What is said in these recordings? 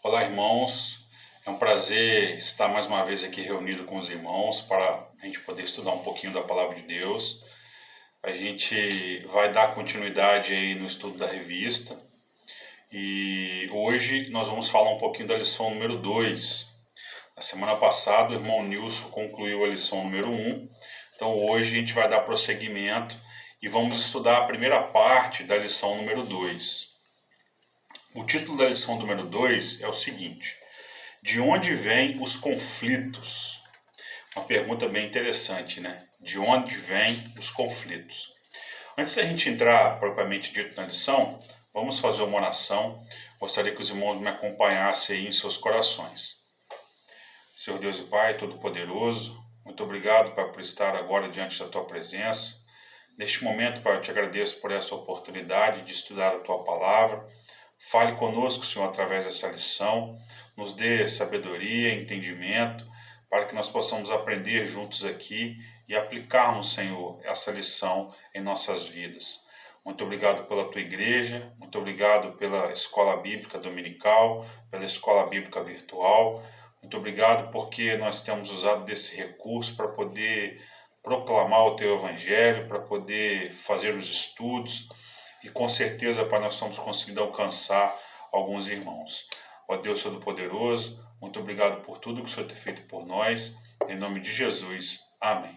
Olá, irmãos. É um prazer estar mais uma vez aqui reunido com os irmãos para a gente poder estudar um pouquinho da Palavra de Deus. A gente vai dar continuidade aí no estudo da revista e hoje nós vamos falar um pouquinho da lição número 2. Na semana passada o irmão Nilson concluiu a lição número 1, então hoje a gente vai dar prosseguimento e vamos estudar a primeira parte da lição número 2. O título da lição número 2 é o seguinte: de onde vêm os conflitos? Uma pergunta bem interessante, né? De onde vêm os conflitos? Antes da gente entrar propriamente dito na lição, vamos fazer uma oração. Gostaria que os irmãos me acompanhassem aí em seus corações. Senhor Deus e Pai Todo-Poderoso, muito obrigado, Pai, por estar agora diante da Tua presença. Neste momento, Pai, eu te agradeço por essa oportunidade de estudar a Tua Palavra. Fale conosco, Senhor, através dessa lição, nos dê sabedoria, entendimento, para que nós possamos aprender juntos aqui e aplicarmos, Senhor, essa lição em nossas vidas. Muito obrigado pela Tua igreja, muito obrigado pela Escola Bíblica Dominical, pela Escola Bíblica Virtual. Muito obrigado porque nós temos usado desse recurso para poder proclamar o Teu Evangelho, para poder fazer os estudos. E com certeza, Pai, nós estamos conseguindo alcançar alguns irmãos. Ó Deus Todo-Poderoso, muito obrigado por tudo que o Senhor tem feito por nós. Em nome de Jesus. Amém.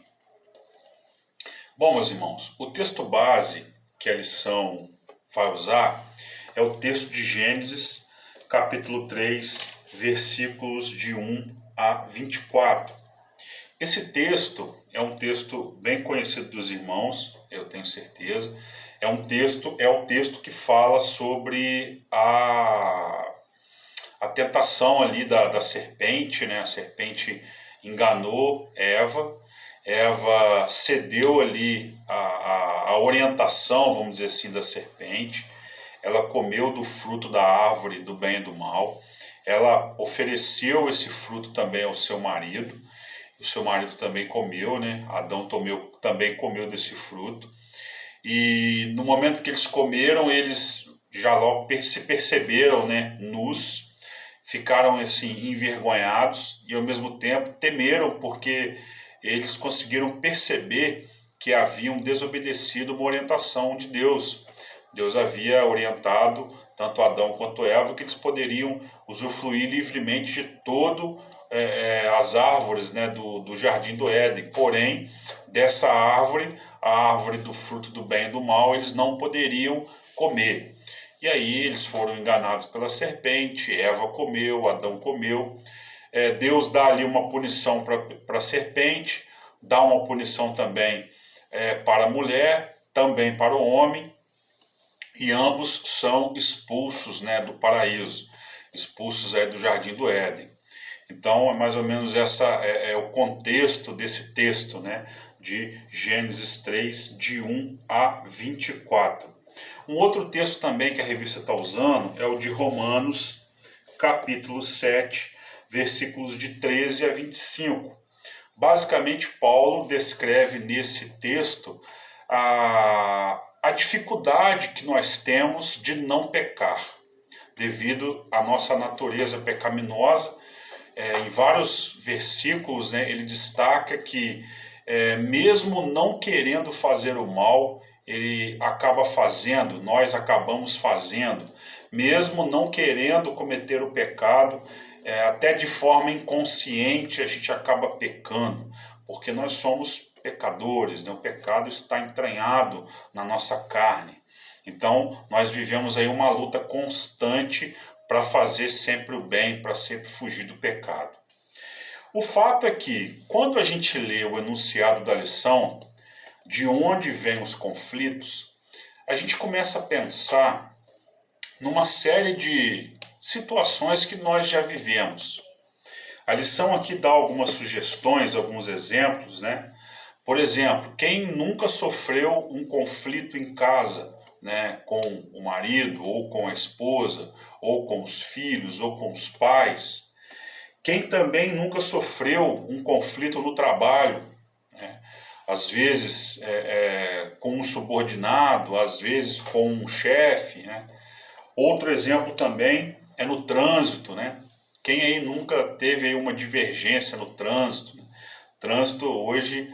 Bom, meus irmãos, o texto base que a lição vai usar é o texto de Gênesis, capítulo 3, versículos de 1 a 24. Esse texto é um texto bem conhecido dos irmãos, eu tenho certeza. É o texto que fala sobre a tentação ali da serpente, né? A serpente enganou Eva cedeu ali a orientação, vamos dizer assim, da serpente. Ela comeu do fruto da árvore do bem e do mal. Ela ofereceu esse fruto também ao seu marido. O seu marido também comeu, né? Adão também comeu desse fruto. E no momento que eles comeram, eles já logo se perceberam, né, nus, ficaram assim envergonhados e ao mesmo tempo temeram, porque eles conseguiram perceber que haviam desobedecido uma orientação de Deus. Deus havia orientado tanto Adão quanto Eva que eles poderiam usufruir livremente de todo as árvores, né, do jardim do Éden. Porém, dessa árvore, a árvore do fruto do bem e do mal, eles não poderiam comer. E aí eles foram enganados pela serpente, Eva comeu, Adão comeu. Deus dá ali uma punição para a serpente, dá uma punição também para a mulher, também para o homem, e ambos são expulsos, né, do paraíso, expulsos do jardim do Éden. Então, é mais ou menos é o contexto desse texto, né, de Gênesis 3, de 1 a 24. Um outro texto também que a revista está usando é o de Romanos, capítulo 7, versículos de 13 a 25. Basicamente, Paulo descreve nesse texto a dificuldade que nós temos de não pecar, devido à nossa natureza pecaminosa. Em vários versículos, né, ele destaca que mesmo não querendo fazer o mal, ele acaba fazendo, nós acabamos fazendo, mesmo não querendo cometer o pecado, até de forma inconsciente a gente acaba pecando, porque nós somos pecadores, né? O pecado está entranhado na nossa carne. Então nós vivemos aí uma luta constante para fazer sempre o bem, para sempre fugir do pecado. O fato é que, quando a gente lê o enunciado da lição, de onde vêm os conflitos, a gente começa a pensar numa série de situações que nós já vivemos. A lição aqui dá algumas sugestões, alguns exemplos, né? Por exemplo, quem nunca sofreu um conflito em casa, né, com o marido, ou com a esposa, ou com os filhos, ou com os pais? Quem também nunca sofreu um conflito no trabalho, né? Às vezes com um subordinado, às vezes com um chefe, né? Outro exemplo também é no trânsito, né? Quem aí nunca teve aí uma divergência no trânsito? Né? Trânsito hoje,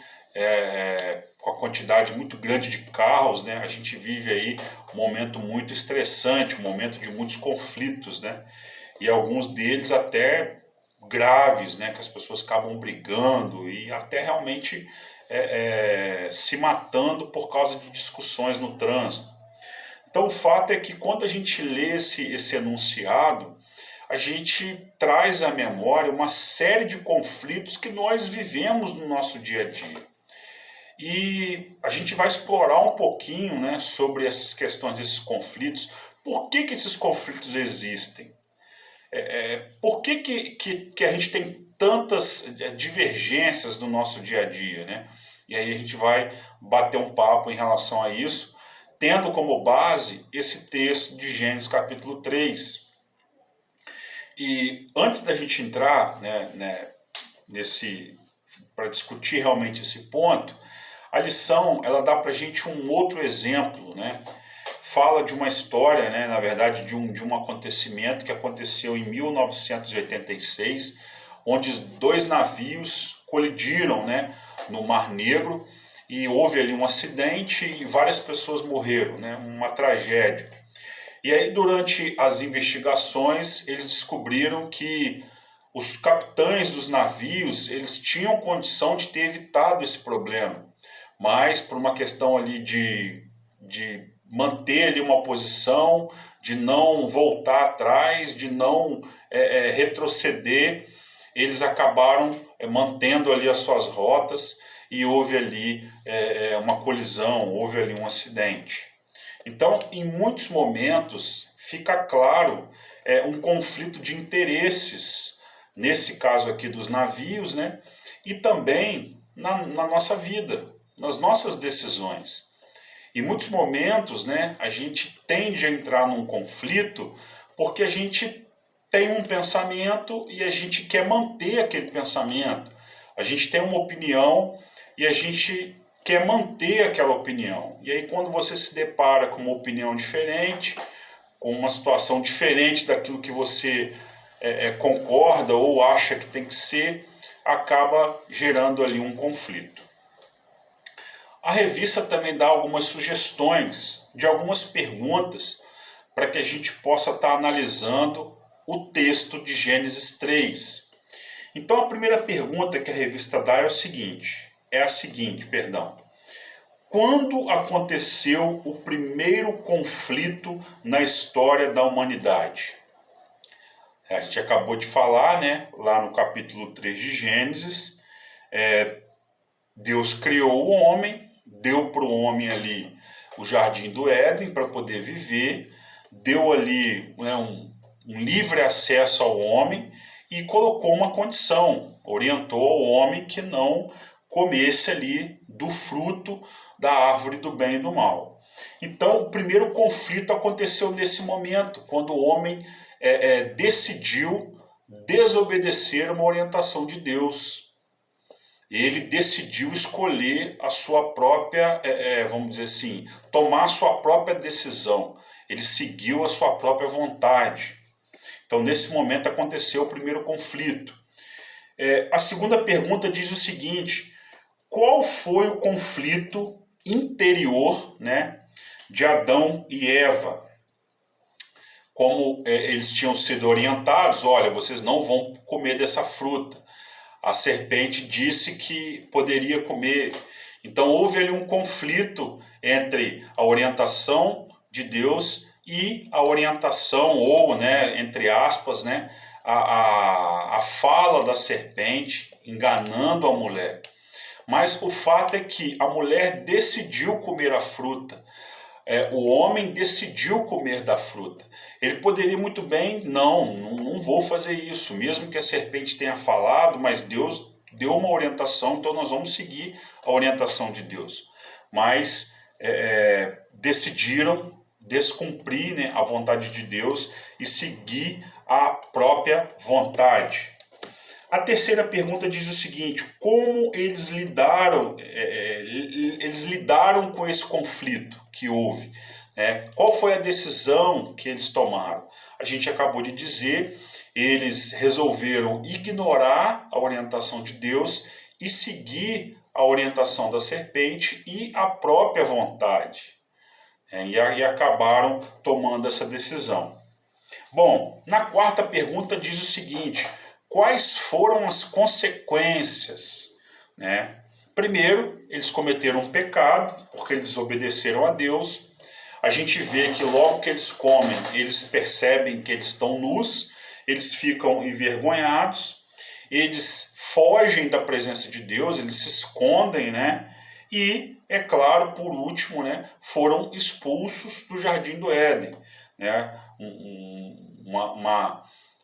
com a quantidade muito grande de carros, né? A gente vive aí um momento muito estressante, um momento de muitos conflitos, né? E alguns deles até graves, né? Que as pessoas acabam brigando e até realmente se matando por causa de discussões no trânsito. Então o fato é que quando a gente lê esse enunciado, a gente traz à memória uma série de conflitos que nós vivemos no nosso dia a dia. E a gente vai explorar um pouquinho, né, sobre essas questões, esses conflitos. Por que esses conflitos existem? Por que a gente tem tantas divergências no nosso dia a dia, né? E aí a gente vai bater um papo em relação a isso, tendo como base esse texto de Gênesis capítulo 3. E antes da gente entrar, né, para discutir realmente esse ponto, a lição ela dá para a gente um outro exemplo, né? Fala de uma história, né, na verdade, de um acontecimento que aconteceu em 1986, onde dois navios colidiram, né, no Mar Negro e houve ali um acidente e várias pessoas morreram, né, uma tragédia. E aí, durante as investigações, eles descobriram que os capitães dos navios eles tinham condição de ter evitado esse problema, mas por uma questão ali de manter ali uma posição, de não voltar atrás, de não retroceder, eles acabaram mantendo ali as suas rotas e houve ali uma colisão, houve ali um acidente. Então, em muitos momentos, fica claro um conflito de interesses, nesse caso aqui dos navios, né? E também na nossa vida, nas nossas decisões. Em muitos momentos, né, a gente tende a entrar num conflito porque a gente tem um pensamento e a gente quer manter aquele pensamento. A gente tem uma opinião e a gente quer manter aquela opinião. E aí quando você se depara com uma opinião diferente, com uma situação diferente daquilo que você concorda ou acha que tem que ser, acaba gerando ali um conflito. A revista também dá algumas sugestões de algumas perguntas para que a gente possa estar analisando o texto de Gênesis 3. Então a primeira pergunta que a revista dá é a seguinte. Quando aconteceu o primeiro conflito na história da humanidade? A gente acabou de falar, né, lá no capítulo 3 de Gênesis, Deus criou o homem, deu para o homem ali o jardim do Éden para poder viver, deu ali, né, um livre acesso ao homem e colocou uma condição, orientou ao homem que não comesse ali do fruto da árvore do bem e do mal. Então, o primeiro conflito aconteceu nesse momento, quando o homem decidiu desobedecer uma orientação de Deus. Ele decidiu escolher a sua própria, vamos dizer assim, tomar a sua própria decisão. Ele seguiu a sua própria vontade. Então, nesse momento, aconteceu o primeiro conflito. A segunda pergunta diz o seguinte: qual foi o conflito interior, né, de Adão e Eva? Como eles tinham sido orientados, olha, vocês não vão comer dessa fruta. A serpente disse que poderia comer. Então houve ali um conflito entre a orientação de Deus e a orientação, ou, né, entre aspas, né, a fala da serpente, enganando a mulher. Mas o fato é que a mulher decidiu comer a fruta. O homem decidiu comer da fruta. Ele poderia muito bem, não vou fazer isso, mesmo que a serpente tenha falado, mas Deus deu uma orientação, então nós vamos seguir a orientação de Deus. Mas decidiram descumprir, né, a vontade de Deus e seguir a própria vontade. A terceira pergunta diz o seguinte: como eles lidaram com esse conflito que houve? Qual foi a decisão que eles tomaram? a gente acabou de dizer, eles resolveram ignorar a orientação de Deus e seguir a orientação da serpente e a própria vontade. E acabaram tomando essa decisão. Bom, na quarta pergunta diz o seguinte: quais foram as consequências? Primeiro, eles cometeram um pecado, porque eles desobedeceram a Deus. A gente vê que logo que eles comem, eles percebem que eles estão nus, eles ficam envergonhados, eles fogem da presença de Deus, eles se escondem, E, é claro, por último, foram expulsos do Jardim do Éden.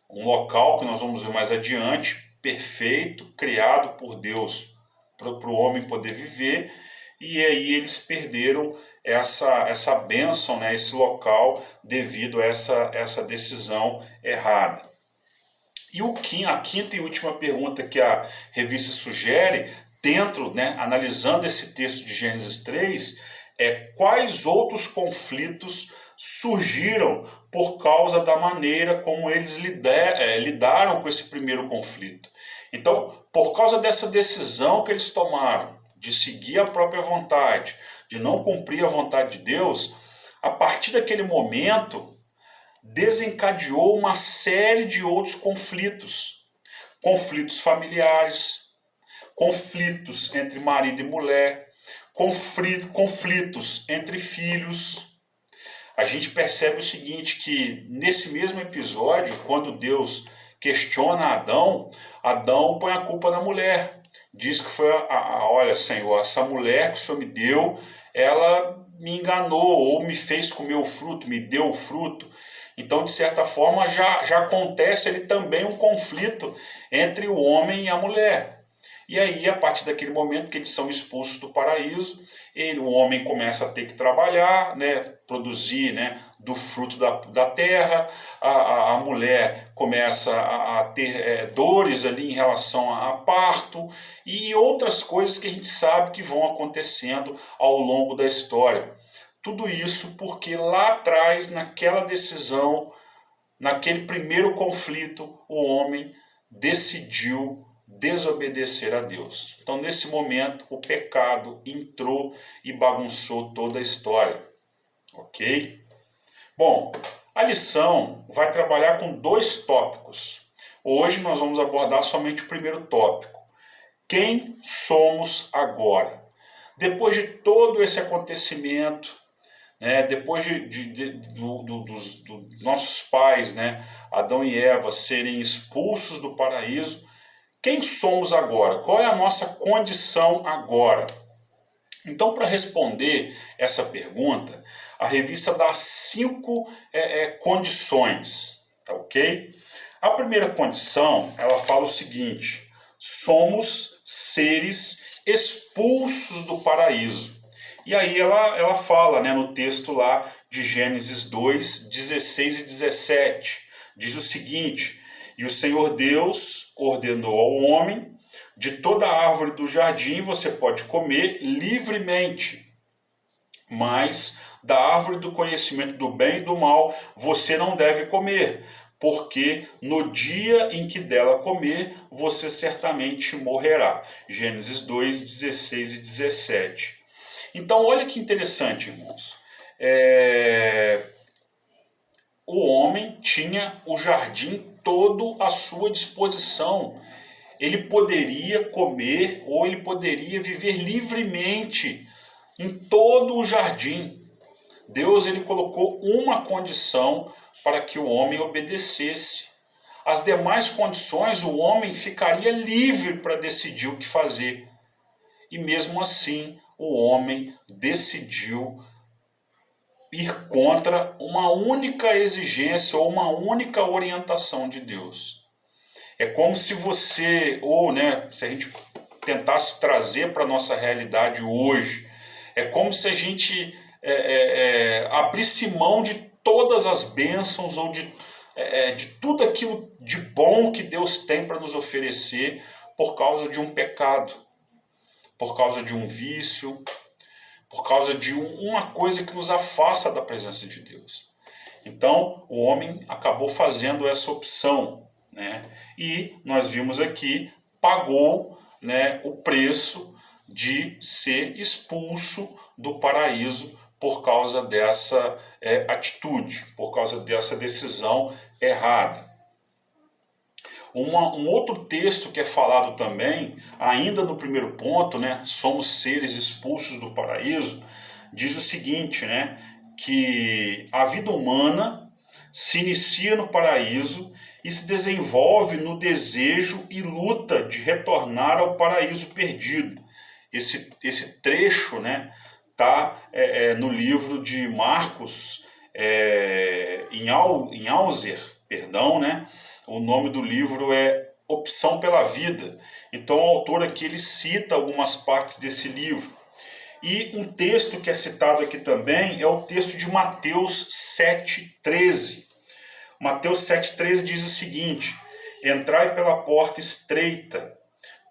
Um local que nós vamos ver mais adiante, perfeito, criado por Deus para o homem poder viver, e aí eles perderam essa bênção, esse local, devido a essa decisão errada. E a quinta e última pergunta que a revista sugere, analisando esse texto de Gênesis 3, é quais outros conflitos surgiram por causa da maneira como eles lidaram com esse primeiro conflito. Então, por causa dessa decisão que eles tomaram, de seguir a própria vontade, de não cumprir a vontade de Deus, a partir daquele momento, desencadeou uma série de outros conflitos. Conflitos familiares, conflitos entre marido e mulher, conflitos entre filhos. A gente percebe o seguinte, que nesse mesmo episódio, quando Deus questiona Adão põe a culpa na mulher. Diz que foi, olha, Senhor, essa mulher que o Senhor me deu, ela me enganou ou me fez comer o fruto, me deu o fruto. Então, de certa forma, já acontece ali também um conflito entre o homem e a mulher. E aí, a partir daquele momento que eles são expulsos do paraíso, o homem começa a ter que trabalhar, produzir do fruto da terra, a mulher começa a ter dores ali em relação a parto e outras coisas que a gente sabe que vão acontecendo ao longo da história. Tudo isso porque lá atrás, naquela decisão, naquele primeiro conflito, o homem decidiu desobedecer a Deus. Então, nesse momento, o pecado entrou e bagunçou toda a história. Ok? Bom, a lição vai trabalhar com 2 tópicos. Hoje nós vamos abordar somente o primeiro tópico. Quem somos agora? Depois de todo esse acontecimento, depois dos nossos pais, Adão e Eva, serem expulsos do paraíso, quem somos agora? Qual é a nossa condição agora? Então, para responder essa pergunta, a revista dá 5 condições, tá ok? A primeira condição, ela fala o seguinte: somos seres expulsos do paraíso. E aí ela fala, no texto lá de Gênesis 2, 16 e 17, diz o seguinte: e o Senhor Deus ordenou ao homem, de toda árvore do jardim você pode comer livremente, mas da árvore do conhecimento do bem e do mal você não deve comer, porque no dia em que dela comer, você certamente morrerá. Gênesis 2, 16 e 17. Então, olha que interessante, irmãos. O homem tinha o jardim todo à sua disposição. Ele poderia comer ou ele poderia viver livremente em todo o jardim. Deus ele colocou uma condição para que o homem obedecesse. As demais condições, o homem ficaria livre para decidir o que fazer. E mesmo assim, o homem decidiu ir contra uma única exigência ou uma única orientação de Deus. É como se você, se a gente tentasse trazer para a nossa realidade hoje, é como se a gente abrisse mão de todas as bênçãos ou de tudo aquilo de bom que Deus tem para nos oferecer por causa de um pecado, por causa de um vício, por causa de uma coisa que nos afasta da presença de Deus. Então, o homem acabou fazendo essa opção, né? E nós vimos aqui, pagou, né, o preço de ser expulso do paraíso por causa dessa atitude, por causa dessa decisão errada. Um outro texto que é falado também, ainda no primeiro ponto, né, somos seres expulsos do paraíso, diz o seguinte, né, que a vida humana se inicia no paraíso e se desenvolve no desejo e luta de retornar ao paraíso perdido. Esse trecho, né, tá no livro de Marcos, em Auser, perdão, né? O nome do livro é Opção pela Vida. Então o autor aqui ele cita algumas partes desse livro. E um texto que é citado aqui também é o texto de Mateus 7,13. Mateus 7,13 diz o seguinte: entrai pela porta estreita,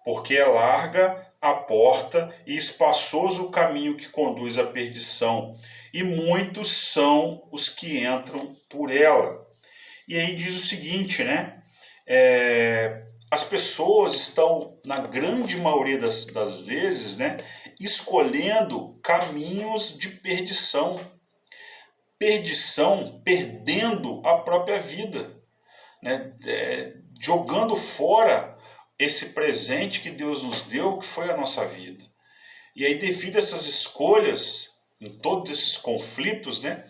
porque é larga a porta e espaçoso o caminho que conduz à perdição, e muitos são os que entram por ela. E aí diz o seguinte, né? As pessoas estão, na grande maioria das vezes, né, escolhendo caminhos de perdição. Perdição, perdendo a própria vida, né? Jogando fora esse presente que Deus nos deu, que foi a nossa vida. E aí, devido a essas escolhas, em todos esses conflitos, né,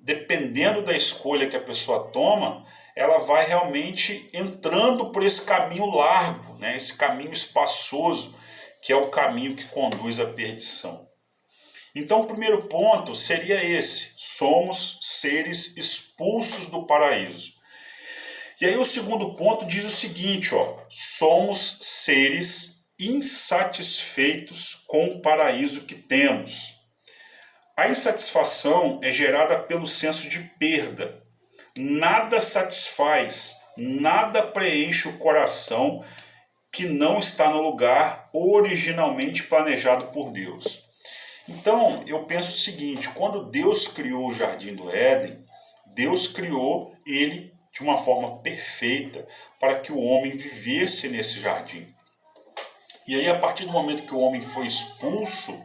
dependendo da escolha que a pessoa toma, ela vai realmente entrando por esse caminho largo, né, esse caminho espaçoso, que é o caminho que conduz à perdição. Então, o primeiro ponto seria esse: somos seres expulsos do paraíso. E aí o segundo ponto diz o seguinte, ó: somos seres insatisfeitos com o paraíso que temos. A insatisfação é gerada pelo senso de perda. Nada satisfaz, nada preenche o coração que não está no lugar originalmente planejado por Deus. Então, eu penso o seguinte: quando Deus criou o Jardim do Éden, Deus criou ele de uma forma perfeita para que o homem vivesse nesse jardim. E aí, a partir do momento que o homem foi expulso,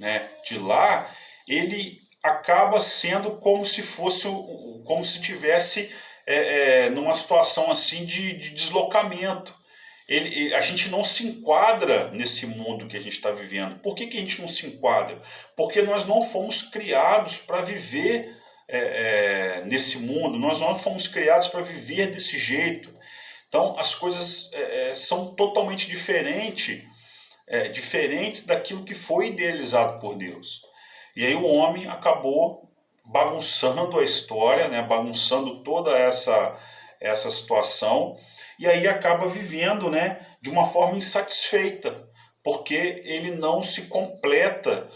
né, de lá, ele acaba sendo como se fosse, como se tivesse numa situação assim de deslocamento. A gente não se enquadra nesse mundo que a gente está vivendo. Por que a gente não se enquadra? Porque nós não fomos criados para viver nesse mundo, nós não fomos criados para viver desse jeito. Então as coisas são totalmente diferentes daquilo que foi idealizado por Deus. E aí o homem acabou bagunçando a história, né, bagunçando toda essa situação, e aí acaba vivendo, né, de uma forma insatisfeita, porque ele não se completa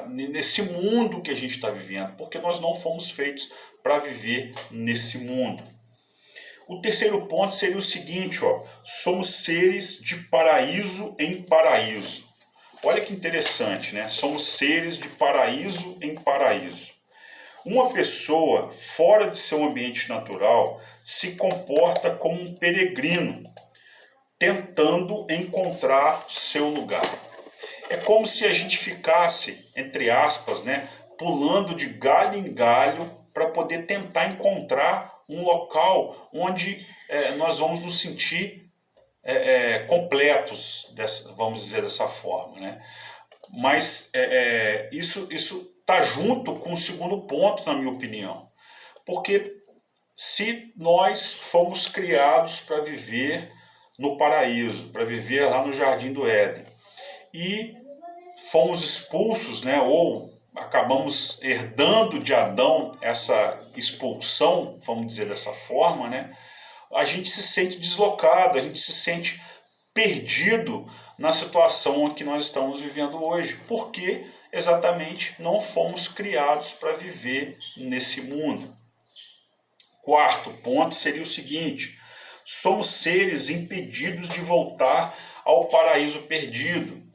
nesse mundo que a gente está vivendo, porque nós não fomos feitos para viver nesse mundo. O terceiro ponto seria o seguinte, ó: somos seres de paraíso em paraíso. Olha que interessante, né? Somos seres de paraíso em paraíso. Uma pessoa fora de seu ambiente natural se comporta como um peregrino, tentando encontrar seu lugar. É como se a gente ficasse, entre aspas, né, pulando de galho em galho para poder tentar encontrar um local onde nós vamos nos sentir completos, vamos dizer dessa forma, né? Mas isso está junto com o segundo ponto, na minha opinião. Porque se nós fomos criados para viver no paraíso, para viver lá no Jardim do Éden, e fomos expulsos, né, ou acabamos herdando de Adão essa expulsão, vamos dizer dessa forma, né, a gente se sente deslocado, a gente se sente perdido na situação que nós estamos vivendo hoje, porque exatamente não fomos criados para viver nesse mundo. Quarto ponto seria o seguinte: somos seres impedidos de voltar ao paraíso perdido.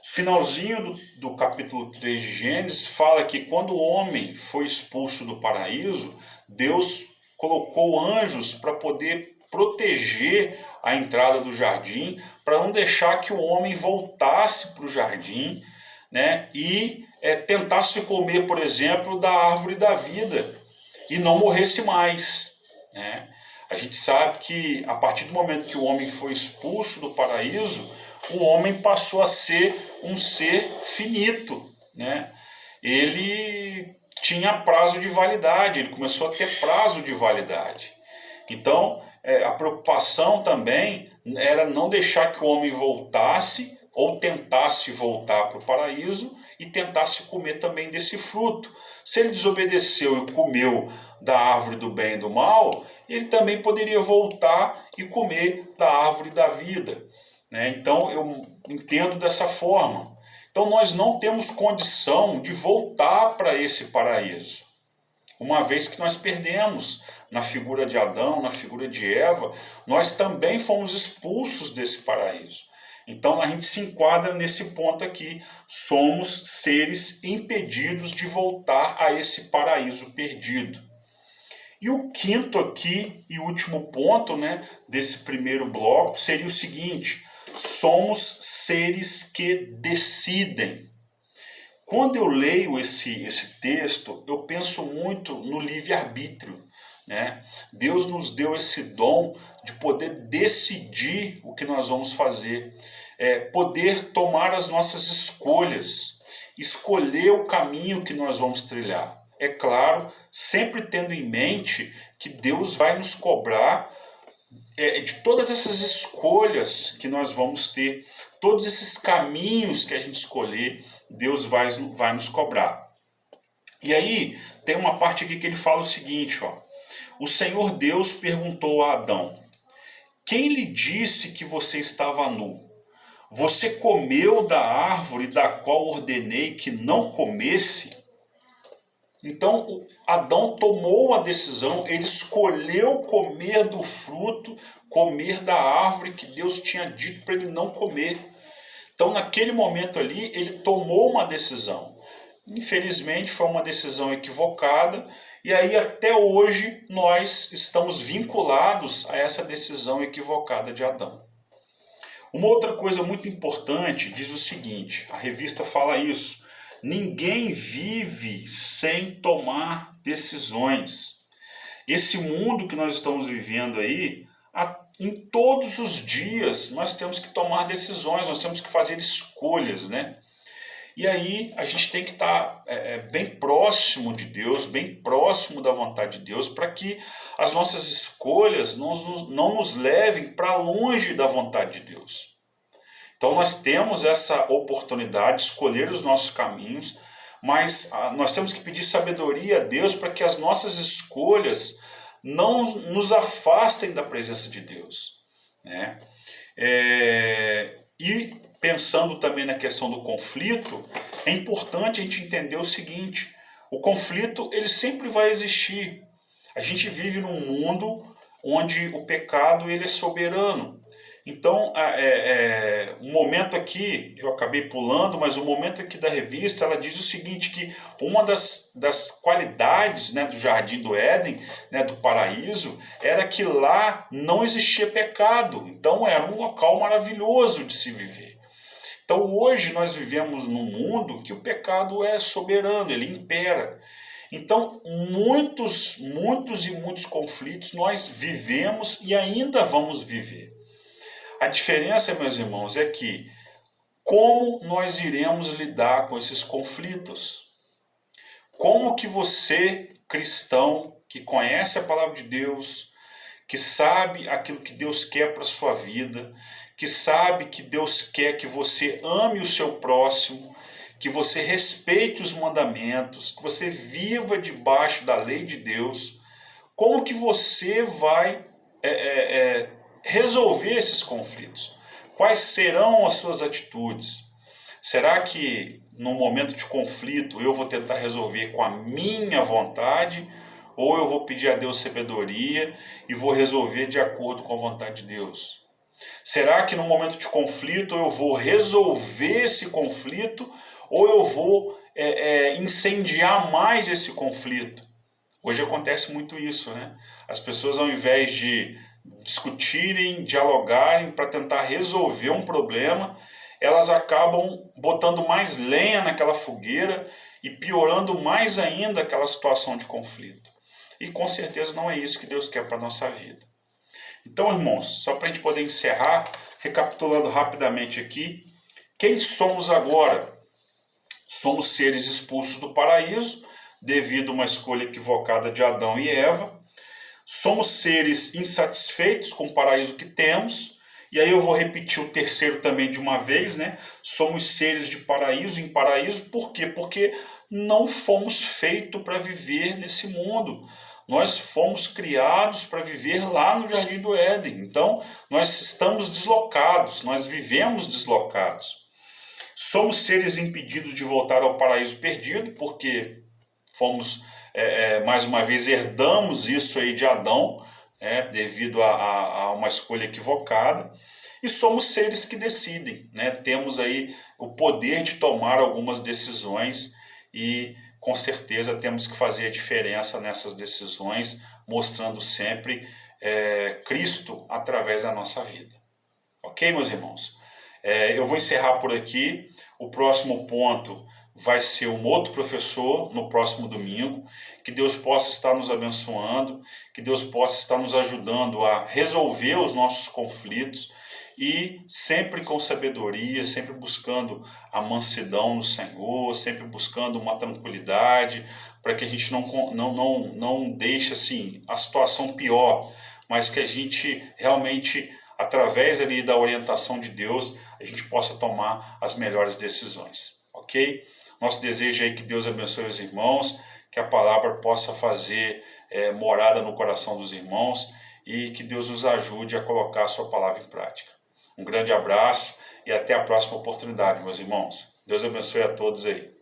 Finalzinho do capítulo 3 de Gênesis fala que quando o homem foi expulso do paraíso, Deus colocou anjos para poder proteger a entrada do jardim, para não deixar que o homem voltasse para o jardim, né, e tentasse comer, por exemplo, da árvore da vida e não morresse mais, né? A gente sabe que a partir do momento que o homem foi expulso do paraíso, o homem passou a ser um ser finito, né? Ele tinha prazo de validade, ele começou a ter prazo de validade. Então, a preocupação também era não deixar que o homem voltasse ou tentasse voltar para o paraíso e tentasse comer também desse fruto. Se ele desobedeceu e comeu da árvore do bem e do mal, ele também poderia voltar e comer da árvore da vida, né? Então eu entendo dessa forma. Então nós não temos condição de voltar para esse paraíso, uma vez que nós perdemos na figura de Adão, na figura de Eva, nós também fomos expulsos desse paraíso. Então a gente se enquadra nesse ponto aqui, somos seres impedidos de voltar a esse paraíso perdido. E o quinto aqui e último ponto, né, desse primeiro bloco seria o seguinte: somos seres que decidem. Quando eu leio esse texto, eu penso muito no livre-arbítrio, né? Deus nos deu esse dom de poder decidir o que nós vamos fazer, poder tomar as nossas escolhas, escolher o caminho que nós vamos trilhar. É claro, sempre tendo em mente que Deus vai nos cobrar de todas essas escolhas que nós vamos ter, todos esses caminhos que a gente escolher, Deus vai nos cobrar. E aí tem uma parte aqui que ele fala o seguinte, ó: o Senhor Deus perguntou a Adão: quem lhe disse que você estava nu? Você comeu da árvore da qual ordenei que não comesse? Então Adão tomou a decisão, ele escolheu comer do fruto, comer da árvore que Deus tinha dito para ele não comer. Então naquele momento ali ele tomou uma decisão. Infelizmente foi uma decisão equivocada, e aí até hoje nós estamos vinculados a essa decisão equivocada de Adão. Uma outra coisa muito importante diz o seguinte, a revista fala isso: ninguém vive sem tomar decisões. Esse mundo que nós estamos vivendo aí, em todos os dias nós temos que tomar decisões, nós temos que fazer escolhas, né? E aí a gente tem que estar bem próximo de Deus, bem próximo da vontade de Deus, para que as nossas escolhas não nos levem para longe da vontade de Deus. Então nós temos essa oportunidade de escolher os nossos caminhos, mas nós temos que pedir sabedoria a Deus para que as nossas escolhas não nos afastem da presença de Deus, né? E pensando também na questão do conflito, é importante a gente entender o seguinte: o conflito ele sempre vai existir. A gente vive num mundo onde o pecado ele é soberano. Então, um momento aqui, eu acabei pulando, mas o momento aqui da revista, ela diz o seguinte, que uma das qualidades, né, do Jardim do Éden, né, do paraíso, era que lá não existia pecado. Então, era um local maravilhoso de se viver. Então, hoje nós vivemos num mundo que o pecado é soberano, ele impera. Então, muitos e muitos conflitos nós vivemos e ainda vamos viver. A diferença, meus irmãos, é que como nós iremos lidar com esses conflitos? Como que você, cristão, que conhece a palavra de Deus, que sabe aquilo que Deus quer para a sua vida, que sabe que Deus quer que você ame o seu próximo, que você respeite os mandamentos, que você viva debaixo da lei de Deus, como que você vai resolver esses conflitos? Quais serão as suas atitudes? Será que no momento de conflito eu vou tentar resolver com a minha vontade, ou eu vou pedir a Deus sabedoria e vou resolver de acordo com a vontade de Deus? Será que no momento de conflito eu vou resolver esse conflito ou eu vou incendiar mais esse conflito? Hoje acontece muito isso, né? As pessoas, ao invés de discutirem, dialogarem para tentar resolver um problema, elas acabam botando mais lenha naquela fogueira e piorando mais ainda aquela situação de conflito. E com certeza não é isso que Deus quer para a nossa vida. Então, irmãos, só para a gente poder encerrar, recapitulando rapidamente aqui, quem somos agora? Somos seres expulsos do paraíso, devido a uma escolha equivocada de Adão e Eva. Somos seres insatisfeitos com o paraíso que temos. E aí eu vou repetir o terceiro também de uma vez, né? Somos seres de paraíso em paraíso. Por quê? Porque não fomos feitos para viver nesse mundo. Nós fomos criados para viver lá no Jardim do Éden. Então, nós estamos deslocados, nós vivemos deslocados. Somos seres impedidos de voltar ao paraíso perdido, porque fomos, mais uma vez, herdamos isso aí de Adão, devido a uma escolha equivocada. E somos seres que decidem, né? Temos aí o poder de tomar algumas decisões e, com certeza, temos que fazer a diferença nessas decisões, mostrando sempre Cristo através da nossa vida. Ok, meus irmãos? Eu vou encerrar por aqui. O próximo ponto vai ser um outro professor no próximo domingo. Que Deus possa estar nos abençoando, que Deus possa estar nos ajudando a resolver os nossos conflitos e sempre com sabedoria, sempre buscando a mansidão no Senhor, sempre buscando uma tranquilidade, para que a gente não deixe assim, a situação pior, mas que a gente realmente, através ali da orientação de Deus, a gente possa tomar as melhores decisões, ok? Nosso desejo é que Deus abençoe os irmãos, que a palavra possa fazer morada no coração dos irmãos e que Deus nos ajude a colocar a sua palavra em prática. Um grande abraço e até a próxima oportunidade, meus irmãos. Deus abençoe a todos aí.